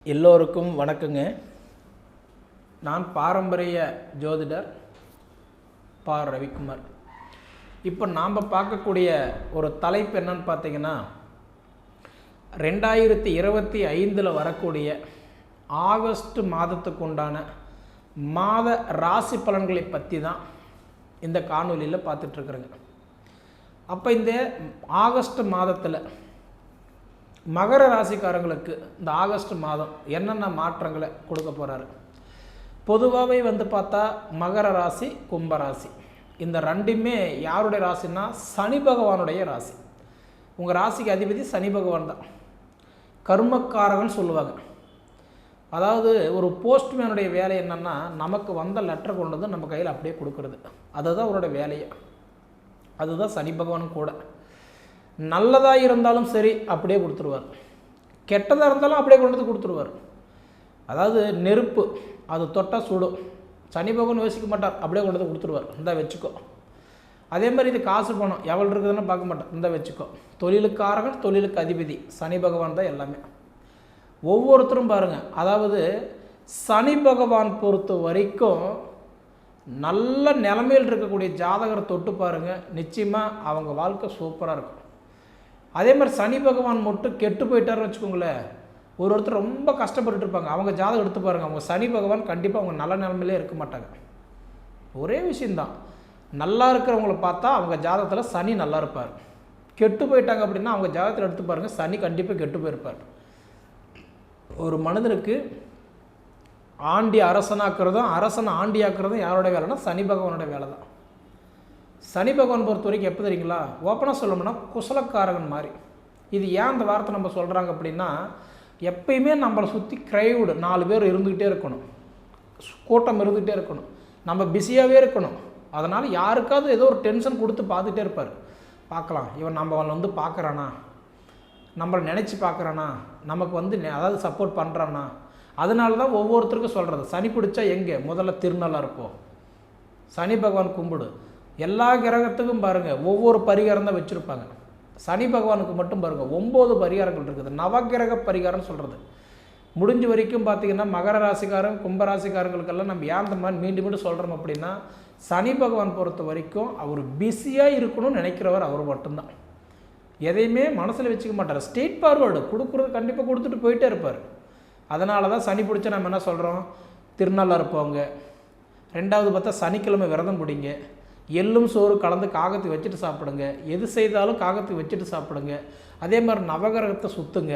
எல்லோருக்கும் வணக்கங்க. நான் பாரம்பரிய ஜோதிடர் பா. ரவிக்குமார். இப்போ நாம் பார்க்கக்கூடிய ஒரு தலைப்பு என்னன்னு பார்த்தீங்கன்னா, 2025 வரக்கூடிய ஆகஸ்ட் மாதத்துக்கு உண்டான மாத ராசி பலன்களை பற்றி தான் இந்த காணொலியில் பார்த்துட்ருக்குறேங்க. அப்போ இந்த ஆகஸ்ட் மாதத்தில் மகர ராசிக்காரங்களுக்கு இந்த ஆகஸ்ட் மாதம் என்னென்ன மாற்றங்களை கொடுக்க போகிறாரு. பொதுவாகவே பார்த்தா மகர ராசி, கும்பராசி இந்த ரெண்டுமே யாருடைய ராசின்னா சனி பகவானுடைய ராசி. உங்கள் ராசிக்கு அதிபதி சனி பகவான் தான். கர்மக்காரகன்னு சொல்லுவாங்க. அதாவது ஒரு போஸ்ட்மேனுடைய வேலை என்னென்னா, நமக்கு வந்த லெட்டர் கொண்டு வந்து நம்ம கையில் அப்படியே கொடுக்குறது. அதுதான் அவருடைய வேலையை. அதுதான் சனி பகவானும் கூட. நல்லதாக இருந்தாலும் சரி அப்படியே கொடுத்துருவார், கெட்டதாக இருந்தாலும் அப்படியே கொண்டு வந்து கொடுத்துருவார். அதாவது நெருப்பு அது தொட்டால் சுடும். சனி பகவான் யோசிக்க மாட்டார், அப்படியே கொண்டு வந்து கொடுத்துருவார். இந்த வச்சுக்கோ. அதே மாதிரி இது காசு பணம் எவ்வளோ இருக்குதுன்னு பார்க்க மாட்டார், இந்த வச்சுக்கோ. தொழிலுக்காரர்கள், தொழிலுக்கு அதிபதி சனி பகவான் தான் எல்லாமே. ஒவ்வொருத்தரும் பாருங்கள், அதாவது சனி பகவான் பொறுத்த வரைக்கும் நல்ல நிலைமையில் இருக்கக்கூடிய ஜாதகரை தொட்டு பாருங்கள், நிச்சயமாக அவங்க வாழ்க்கை சூப்பராக இருக்கும். அதே மாதிரி சனி பகவான் மட்டும் கெட்டு போயிட்டார்னு வச்சுக்கோங்களேன், ஒருத்தர் ரொம்ப கஷ்டப்பட்டு இருப்பாங்க. அவங்க ஜாதகம் எடுத்து பாருங்கள், அவங்க சனி பகவான் கண்டிப்பாக அவங்க நல்ல நிலைமையிலே இருக்க மாட்டாங்க. ஒரே விஷயந்தான், நல்லா இருக்கிறவங்கள பார்த்தா அவங்க ஜாதகத்தில் சனி நல்லா இருப்பார். கெட்டு போயிட்டாங்க அப்படின்னா அவங்க ஜாதகத்தில் எடுத்து பாருங்கள், சனி கண்டிப்பாக கெட்டு போயிருப்பார். ஒரு மனிதனுக்கு ஆண்டி அரசனாக்குறதும் அரசனை ஆண்டியாக்குறதும் யாரோட வேலைன்னா சனி பகவானோட வேலை தான். சனி பகவான் பொறுத்த வரைக்கும் எப்போ தெரியுங்களா, ஓப்பனாக சொல்லணும்னா குசலக்காரகன் மாதிரி. இது ஏன் அந்த வார்த்தை நம்ம சொல்கிறாங்க அப்படின்னா, எப்பயுமே நம்மளை சுற்றி க்ரைவுடு 4 பேர் இருந்துக்கிட்டே இருக்கணும், கூட்டம் இருந்துகிட்டே இருக்கணும், நம்ம பிஸியாகவே இருக்கணும். அதனால் யாருக்காவது ஏதோ ஒரு டென்ஷன் கொடுத்து பார்த்துட்டே இருப்பார். பார்க்கலாம், இவன் நம்மளை பார்க்குறானா, நம்மளை நினச்சி பார்க்குறானா, நமக்கு அதாவது சப்போர்ட் பண்ணுறானா. அதனால தான் ஒவ்வொருத்தருக்கும் சொல்கிறது, சனி பிடிச்சா எங்கே முதல்ல திருநள்ளாக இருப்போம், சனி பகவான் கும்பிடு. எல்லா கிரகத்துக்கும் பாருங்கள் ஒவ்வொரு பரிகாரம் தான் வச்சுருப்பாங்க. சனி பகவானுக்கு மட்டும் பாருங்கள் 9 பரிகாரங்கள் இருக்குது. நவகிரக பரிகாரம்னு சொல்கிறது. முடிஞ்ச வரைக்கும் பார்த்திங்கன்னா மகர ராசிக்காரன், கும்பராசிக்காரங்களுக்கெல்லாம் நம்ம ஏன் இந்த மாதிரி மீண்டும் மீண்டும் சொல்கிறோம் அப்படின்னா, சனி பகவான் பொறுத்த வரைக்கும் அவர் பிஸியாக இருக்கணும்னு நினைக்கிறவர் அவர் மட்டும்தான். எதையுமே மனசில் வச்சுக்க மாட்டார். ஸ்ட்ரெயிட் ஃபார்வர்டு கொடுக்குறது கண்டிப்பாக கொடுத்துட்டு போயிட்டே இருப்பார். அதனால தான் சனி பிடிச்சா நம்ம என்ன சொல்கிறோம், திருநள்ளாக இருப்பவங்க. 2வது பார்த்தா சனிக்கிழமை விரதம் பிடிங்க, எள்ளும் சோறு கலந்து காகத்துக்கு வச்சுட்டு சாப்பிடுங்க, எது செய்தாலும் காகத்துக்கு வச்சுட்டு சாப்பிடுங்க. அதே மாதிரி நவகிரகத்தை சுற்றுங்க.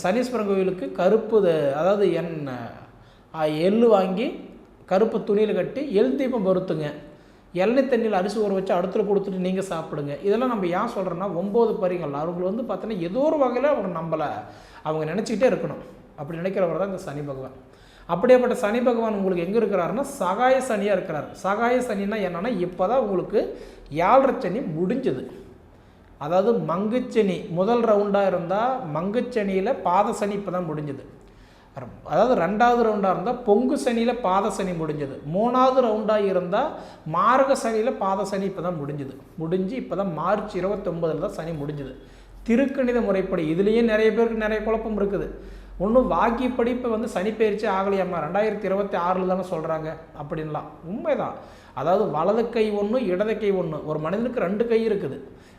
சனீஸ்வரன் கோவிலுக்கு கருப்பு, அதாவது எள்ளு வாங்கி கருப்பு துணியில் கட்டி எள் தீபம் பொறுத்துங்க. எண்ணெய் தண்ணியில் அரிசி ஊற வச்சு அடுத்துல கொடுத்துட்டு நீங்கள் சாப்பிடுங்க. இதெல்லாம் நம்ம ஏன் சொல்கிறோன்னா 9 பரிகள் அவங்க பார்த்தோன்னா ஏதோ ஒரு வகையில் அவங்க நினச்சிக்கிட்டே இருக்கணும். அப்படி நினைக்கிறவர் தான் இந்த சனி பகவான். அப்படியேப்பட்ட சனி பகவான் உங்களுக்கு எங்கே இருக்கிறாருன்னா சகாய சனியாக இருக்கிறார். சகாய சனின்னா என்னென்னா, இப்போ தான் உங்களுக்கு 7.5 சனி முடிஞ்சது. அதாவது மங்குச்சனி முதல் ரவுண்டாக இருந்தால் மங்குச்சனியில் பாத சனி இப்போ தான் முடிஞ்சது. அதாவது 2வது ரவுண்டாக இருந்தால் பொங்கு சனியில் பாத சனி முடிஞ்சது. 3வது ரவுண்டாக இருந்தால் மார்க சனியில் பாத சனி இப்போ தான் முடிஞ்சு இப்போ தான் மார்ச் 29 தான் சனி முடிஞ்சது. திருக்கணித முறைப்படி இதுலேயே நிறைய பேருக்கு நிறைய குழப்பம் இருக்குது. ஒன்றும் வாக்கிப்படி இப்போ சனி பயிற்சி ஆகலையாம்மா, 2026 தானே சொல்கிறாங்க அப்படின்லாம். உண்மைதான். அதாவது வலது கை ஒன்று, இடது கை ஒன்று. ஒரு மனிதனுக்கு 2 கை இருக்குது.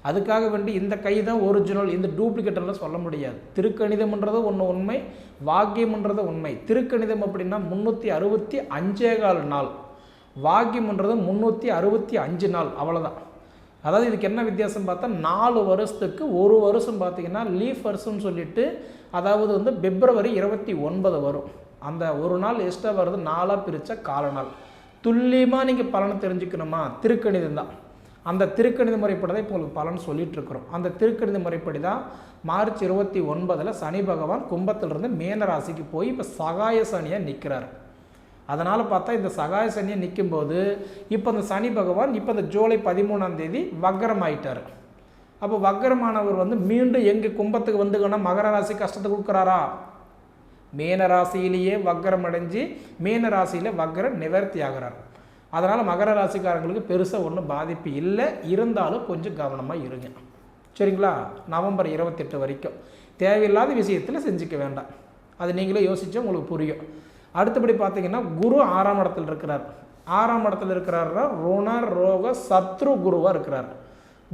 அதுக்காக வேண்டி இந்த கை தான் ஒரிஜினல், இந்த டூப்ளிகேட்டெல்லாம் சொல்ல முடியாது. திருக்கணிதம்ன்றது ஒன்று உண்மை, வாக்கியம்ன்றது உண்மை. திருக்கணிதம் அப்படின்னா 365 நாள், வாக்கியம்ன்றது 365 நாள், அவ்வளோதான். அதாவது இதுக்கு என்ன வித்தியாசம் பார்த்தா, 4 வருஷத்துக்கு 1 வருஷம் பார்த்திங்கன்னா லீஃப் வருஷம்னு சொல்லிட்டு, அதாவது பிப்ரவரி 29 வரும். அந்த ஒரு நாள் எக்ஸ்ட்ரா வருது, 4ஆக பிரித்த கால நாள். துல்லியமாக நீங்கள் பலனை தெரிஞ்சுக்கணுமா, திருக்கணிதம் தான். அந்த திருக்கணித முறைப்படி தான் இப்போ உங்களுக்கு பலன் சொல்லிகிட்ருக்குறோம். அந்த திருக்கணித முறைப்படி தான் மார்ச் 29 சனி பகவான் கும்பத்திலிருந்து மீன ராசிக்கு போய் இப்போ சகாய சனியாக நிற்கிறார். அதனால் பார்த்தா இந்த சகாய சனியை நிற்கும்போது இப்போ இந்த சனி பகவான் இப்போ இந்த ஜூலை 13 வக்ரம் ஆகிட்டார். அப்போ வக்ரமானவர் மீண்டும் எங்கே கும்பத்துக்கு வந்துங்கன்னா மகர ராசி கஷ்டத்தை கொடுக்குறாரா, மீன ராசியிலேயே வக்ரம் அடைஞ்சு மீன ராசியில் வக்ர நிவர்த்தி ஆகிறார். அதனால் மகர ராசிக்காரங்களுக்கு பெருசாக ஒன்றும் பாதிப்பு இல்லை. இருந்தாலும் கொஞ்சம் கவனமாக இருங்க, சரிங்களா. நவம்பர் 28 வரைக்கும் தேவையில்லாத விஷயத்தில் செஞ்சுக்க வேண்டாம். அது நீங்களே யோசிச்சா உங்களுக்கு புரியும். அடுத்தபடி பார்த்தீங்கன்னா குரு 6ஆம் இடத்தில் இருக்கிறார். 6ஆம் இடத்துல இருக்கிறாருன்னா ருண ரோக சத்ரு குருவாக இருக்கிறார்.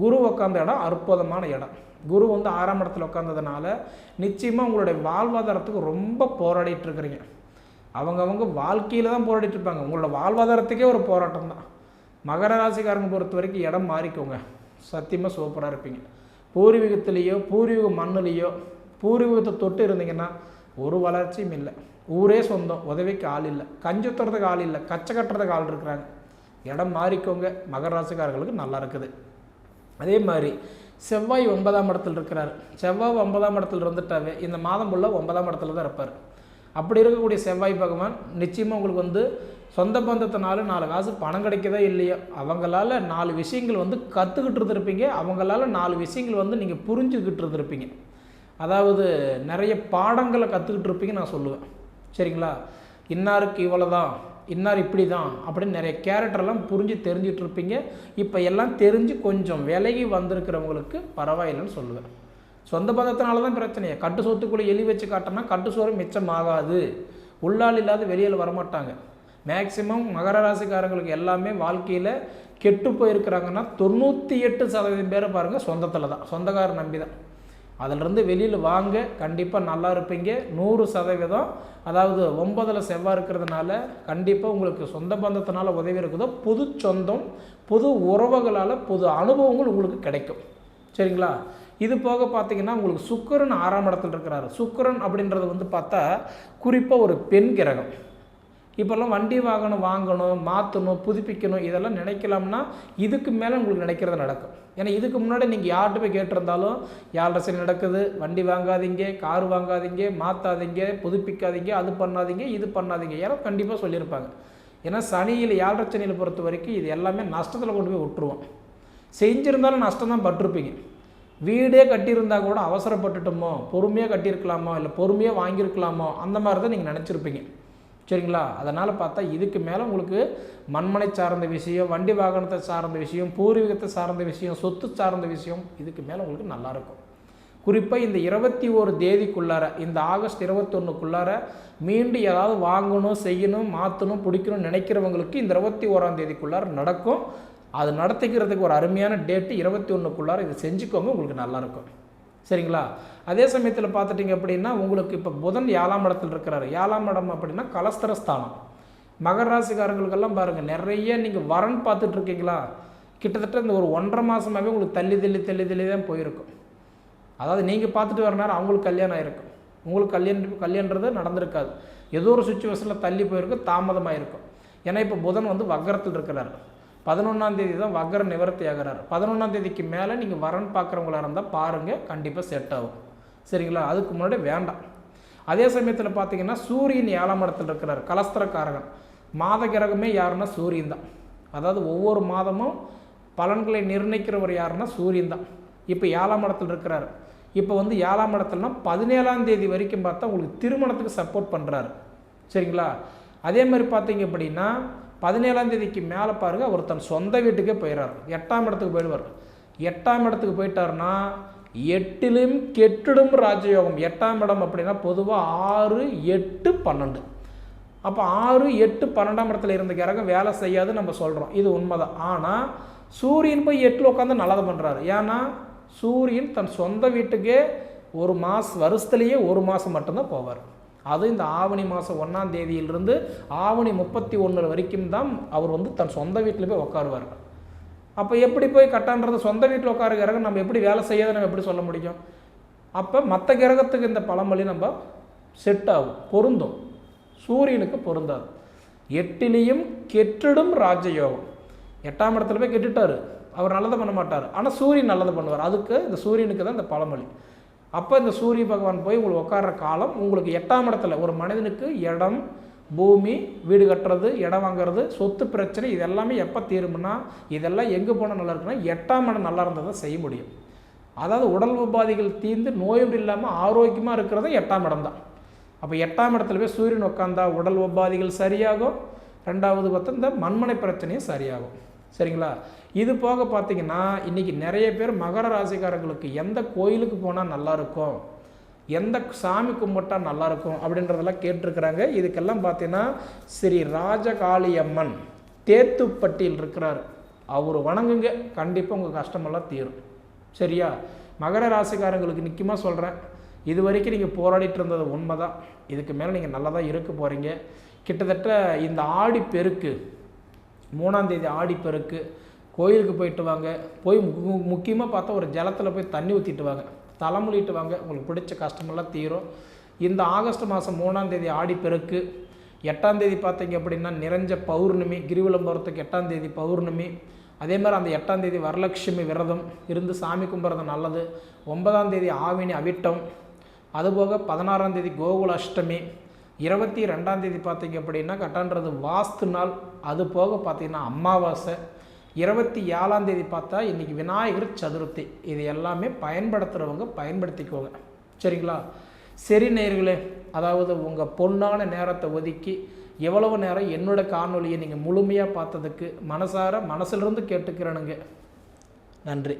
குரு உட்காந்த இடம் அற்புதமான இடம். குரு வந்து 6ஆம் இடத்துல உட்காந்ததுனால நிச்சயமாக உங்களுடைய வாழ்வாதாரத்துக்கு ரொம்ப போராடிட்டு இருக்கிறீங்க. அவங்கவுங்க வாழ்க்கையில் தான் போராடிட்டு இருப்பாங்க. உங்களோட வாழ்வாதாரத்துக்கே ஒரு போராட்டம் தான். மகர ராசிக்காரங்க பொறுத்த வரைக்கும் இடம் மாறிக்கோங்க, சத்தியமாக சூப்பராக இருப்பீங்க. பூர்வீகத்திலேயோ பூர்வீக மண்ணுலேயோ பூர்வீகத்தை தொட்டு இருந்தீங்கன்னா ஒரு வளர்ச்சியும் இல்லை. ஊரே சொந்தம், உதவிக்கு ஆள் இல்லை, கஞ்சுத்துறதுக்கு ஆள் இல்லை, கச்சை கட்டுறதுக்கு ஆள் இருக்கிறாங்க. இடம் மாறிக்கோங்க. மகர ராசிக்காரர்களுக்கு நல்லா இருக்குது. அதே மாதிரி செவ்வாய் 9ஆம் இடத்துல இருக்கிறார். செவ்வாய் 9ஆம் இடத்துல இருந்துட்டாவே இந்த மாதம் ஃபுல்லாக 9ஆம் இடத்துல தான் இருப்பார். அப்படி இருக்கக்கூடிய செவ்வாய் பகவான் நிச்சயமாக உங்களுக்கு வந்து சொந்த பந்தத்தினால 4 காசு பணம் கிடைக்கதோ இல்லையோ அவங்களால 4 விஷயங்கள் வந்து கற்றுக்கிட்டு இருந்திருப்பீங்க. அவங்களால 4 விஷயங்கள் வந்து நீங்கள் புரிஞ்சுக்கிட்டு இருந்திருப்பீங்க. அதாவது நிறைய பாடங்களை கற்றுக்கிட்டு இருப்பீங்க நான் சொல்லுவேன். சரிங்களா? இன்னாருக்கு இவ்வளோ தான், இன்னார் இப்படி தான் அப்படின்னு நிறைய கேரக்டர்லாம் புரிஞ்சு தெரிஞ்சிட்டு இருப்பீங்க. இப்போ எல்லாம் தெரிஞ்சு கொஞ்சம் விலகி வந்திருக்கிறவங்களுக்கு பரவாயில்லைன்னு சொல்லுவேன். சொந்த பந்தத்தினால தான் பிரச்சனையே. கட்டு சொத்துக்குள்ளே எலி வச்சு காட்டினா கட்டு சோறு மிச்சமாகாது. உள்ளால் இல்லாத வெளியில் வரமாட்டாங்க. மேக்சிமம் மகர ராசிக்காரங்களுக்கு எல்லாமே வாழ்க்கையில் கெட்டு போயிருக்கிறாங்கன்னா 98% பேரை பாருங்கள் சொந்தத்தில் தான், சொந்தக்காரர் நம்பி தான். அதிலிருந்து வெளியில் வாங்க, கண்டிப்பாக நல்லா இருப்பீங்க 100%. அதாவது 9ல் செவ்வாய் இருக்கிறதுனால கண்டிப்பாக உங்களுக்கு சொந்த பந்தத்தினால உதவி இருக்குதோ, புது சொந்தம் புது உறவுகளால் புது அனுபவங்கள் உங்களுக்கு கிடைக்கும். சரிங்களா? இது போக பார்த்தீங்கன்னா உங்களுக்கு சுக்கிரன் 6ஆம் இடத்துல இருக்கிறாரு. சுக்கிரன் அப்படின்றது வந்து பார்த்தா குறிப்பாக ஒரு பெண் கிரகம். இப்போல்லாம் வண்டி வாகனம் வாங்கணும், மாற்றணும், புதுப்பிக்கணும் இதெல்லாம் நினைக்கலாம்னா இதுக்கு மேலே உங்களுக்கு நினைக்கிறது நடக்கும். ஏன்னா இதுக்கு முன்னாடி நீங்கள் யார்கிட்ட போய் கேட்டிருந்தாலும் 7 சனி நடக்குது, வண்டி வாங்காதீங்க, கார் வாங்காதீங்க, மாற்றாதீங்க, புதுப்பிக்காதீங்க, அது பண்ணாதீங்க, இது பண்ணாதீங்க, யாரோ கண்டிப்பாக சொல்லியிருப்பாங்க. ஏன்னா சனியில் 7 சனியில் பொறுத்த வரைக்கும் இது எல்லாமே நஷ்டத்தில் கொண்டு போய் விட்டுருவோம். செஞ்சுருந்தாலும் நஷ்டம் தான் பட்டிருப்பீங்க. வீடே கட்டியிருந்தால் கூட அவசரப்பட்டுட்டோமோ, பொறுமையாக கட்டியிருக்கலாமோ, இல்லை பொறுமையாக வாங்கியிருக்கலாமோ, அந்த மாதிரி தான் நீங்கள் நினச்சிருப்பீங்க. சரிங்களா? அதனால் பார்த்தா இதுக்கு மேலே உங்களுக்கு மண்மனை சார்ந்த விஷயம், வண்டி வாகனத்தை சார்ந்த விஷயம், பூர்வீகத்தை சார்ந்த விஷயம், சொத்து சார்ந்த விஷயம் இதுக்கு மேலே உங்களுக்கு நல்லாயிருக்கும். குறிப்பாக இந்த 21 தேதிக்குள்ளார, இந்த ஆகஸ்ட் 21க்குள்ளார மீண்டும் ஏதாவது வாங்கணும், செய்யணும், மாற்றணும், பிடிக்கணும்னு நினைக்கிறவங்களுக்கு இந்த 21ஆம் தேதிக்குள்ளார நடக்கும். அது நடத்திக்கிறதுக்கு ஒரு அருமையான டேட்டு 21க்குள்ளார இது செஞ்சுக்கோங்க, உங்களுக்கு நல்லாயிருக்கும். சரிங்களா? அதே சமயத்தில் பார்த்துட்டிங்க அப்படின்னா உங்களுக்கு இப்போ புதன் 7ஆம் இடத்துல இருக்கிறாரு. 7ஆம் இடம் அப்படின்னா கலஸ்தரஸ்தானம். மகர ராசிக்காரங்களுக்கெல்லாம் பாருங்கள், நிறைய நீங்கள் வரன் பார்த்துட்ருக்கீங்களா? கிட்டத்தட்ட இந்த ஒரு 1.5 மாதமாகவே உங்களுக்கு தள்ளி தான் போயிருக்கும். அதாவது நீங்கள் பார்த்துட்டு வர நேரம் அவங்களுக்கு கல்யாணம் ஆகிருக்கும், உங்களுக்கு கல்யாணன்றது நடந்திருக்காது. ஏதோ ஒரு சுச்சுவேஷனில் தள்ளி போயிருக்கும், தாமதமாக இருக்கும். ஏன்னா இப்போ புதன் வந்து வக்கரத்தில் இருக்கிறார். 11ஆம் தேதி தான் வக்கர நிவர்த்தி ஆகிறார். 11ஆம் தேதிக்கு மேலே நீங்கள் வரன் பார்க்குறவங்களா இருந்தால் பாருங்கள், கண்டிப்பாக செட் ஆகும். சரிங்களா? அதுக்கு முன்னாடி வேண்டாம். அதே சமயத்தில் பார்த்தீங்கன்னா சூரியன் 7ஆம் இடத்துல இருக்கிறார், கலஸ்திரக்காரகன். மாத கிரகமே யாருன்னா சூரியன் தான். அதாவது ஒவ்வொரு மாதமும் பலன்களை நிர்ணயிக்கிறவர் யாருன்னா சூரியன் தான். இப்போ 7ஆம் இடத்துல இருக்கிறார். இப்போ வந்து 7ஆம் இடத்துலனா 17ஆம் தேதி வரைக்கும் பார்த்தா உங்களுக்கு திருமணத்துக்கு சப்போர்ட் பண்ணுறாரு. சரிங்களா? அதே மாதிரி பார்த்தீங்க அப்படின்னா 17ஆம் தேதிக்கு மேலே பாருங்கள் அவர் தன் சொந்த வீட்டுக்கே போயிடுறார். 8ஆம் இடத்துக்கு போயிடுவார். 8ஆம் இடத்துக்கு போயிட்டார்னா 8லும் கெட்டிடும் ராஜயோகம். 8ஆம் இடம் அப்படின்னா பொதுவாக 6, 8, 12. அப்போ 6, 8, 12ஆம் இடத்துல இருந்த கிரகம் வேலை செய்யாது நம்ம சொல்கிறோம், இது உண்மைதான். ஆனால் சூரியன் போய் 8ல் உட்காந்து நல்லது பண்ணுறாரு. ஏன்னா சூரியன் தன் சொந்த வீட்டுக்கே ஒரு மாதம், வருஷத்துலேயே ஒரு மாதம் மட்டும்தான் போவார். அது இந்த ஆவணி மாதம் 1ஆம் தேதியிலிருந்து ஆவணி 31 வரைக்கும் தான் அவர் வந்து தன் சொந்த வீட்டில் போய் உட்காருவார். அப்போ எப்படி போய் கட்டான்றது சொந்த வீட்டில் உட்கார கிரகம் நம்ம எப்படி வேலை செய்யாத நம்ம எப்படி சொல்ல முடியும்? அப்போ மற்ற கிரகத்துக்கு இந்த பழமொழி நம்ம செட் ஆகும், பொருந்தும், சூரியனுக்கு பொருந்தாது. 8லேயும் கெட்டிடும் ராஜயோகம். 8ஆம் இடத்துல போய் கெட்டுட்டார், அவர் நல்லதை பண்ண மாட்டார். ஆனால் சூரியன் நல்லதை பண்ணுவார். அதுக்கு இந்த சூரியனுக்கு தான் இந்த பழமொழி. அப்போ இந்த சூரிய பகவான் போய் உங்களுக்கு உட்கார்ற காலம் உங்களுக்கு 8ஆம் இடத்துல ஒரு மனிதனுக்கு இடம், பூமி, வீடு கட்டுறது, இடம் வாங்கிறது, சொத்து பிரச்சனை இது எல்லாமே எப்போ தீரும்னா இதெல்லாம் எங்கே போனால் நல்லா இருக்குன்னா 8ஆம் இடம் நல்லா இருந்தால் தான் செய்ய முடியும். அதாவது உடல் உபாதைகள் தீர்ந்து நோயும் இல்லாமல் ஆரோக்கியமாக இருக்கிறது 8ஆம் இடம் தான். அப்போ 8ஆம் இடத்துல போய் சூரியன் உட்காந்தா உடல் உபாதைகள் சரியாகும். 2வது பார்த்தா இந்த மண்மனை பிரச்சனையும் சரியாகும். சரிங்களா? இது போக பார்த்தீங்கன்னா இன்றைக்கி நிறைய பேர் மகர ராசிக்காரங்களுக்கு எந்த கோயிலுக்கு போனால் நல்லாயிருக்கும், எந்த சாமி கும்பிட்டா நல்லாயிருக்கும் அப்படின்றதெல்லாம் கேட்டிருக்கிறாங்க. இதுக்கெல்லாம் பார்த்தீங்கன்னா ஸ்ரீ ராஜகாளியம்மன் தேத்துப்பட்டியில் இருக்கிறார், அவர் வணங்குங்க, கண்டிப்பாக உங்கள் கஷ்டமெல்லாம் தீரும். சரியா? மகர ராசிக்காரங்களுக்கு நிச்சயமாக சொல்கிறேன், இது வரைக்கும் நீங்கள் போராடிட்டு இருந்தது உண்மை தான். இதுக்கு மேலே நீங்கள் நல்லா தான் இருக்க போகிறீங்க. கிட்டத்தட்ட இந்த ஆடிப்பெருக்கு 3ஆம் தேதி ஆடிப்பெருக்கு கோயிலுக்கு போயிட்டு வாங்க. போய் முக்கியமாக பார்த்தா ஒரு ஜலத்தில் போய் தண்ணி ஊற்றிட்டு வாங்க, தலைமுழிட்டு வாங்க, உங்களுக்கு பிடிச்ச கஷ்டமெல்லாம் தீரும். இந்த ஆகஸ்ட் மாதம் 3ஆம் தேதி ஆடிப்பெருக்கு, 8ஆம் தேதி பார்த்தீங்க அப்படின்னா நிறைஞ்ச பௌர்ணமி, கிரிவலம் போகிறதுக்கு 8ஆம் தேதி பௌர்ணமி. அதே மாதிரி அந்த 8ஆம் தேதி வரலட்சுமி விரதம் இருந்து சாமி கும்பிட்றது நல்லது. 9ஆம் தேதி ஆவினி அவிட்டம், அதுபோக 16ஆம் தேதி கோகுல அஷ்டமி, 22ஆம் தேதி பார்த்தீங்க அப்படின்னா கட்டான்றது வாஸ்து நாள், அது போக பார்த்தீங்கன்னா அமாவாசை, 27ஆம் தேதி பார்த்தா இன்றைக்கி விநாயகர் சதுர்த்தி. இது எல்லாமே பயன்படுத்துகிறவங்க பயன்படுத்திக்கோங்க. சரிங்களா? சரி நேயர்களே, அதாவது உங்கள் பொன்னான நேரத்தை ஒதுக்கி எவ்வளவு நேரம் என்னோட காணொலியை நீங்கள் முழுமையாக பார்த்ததுக்கு மனசிலிருந்து கேட்டுக்கிறேனுங்க. நன்றி.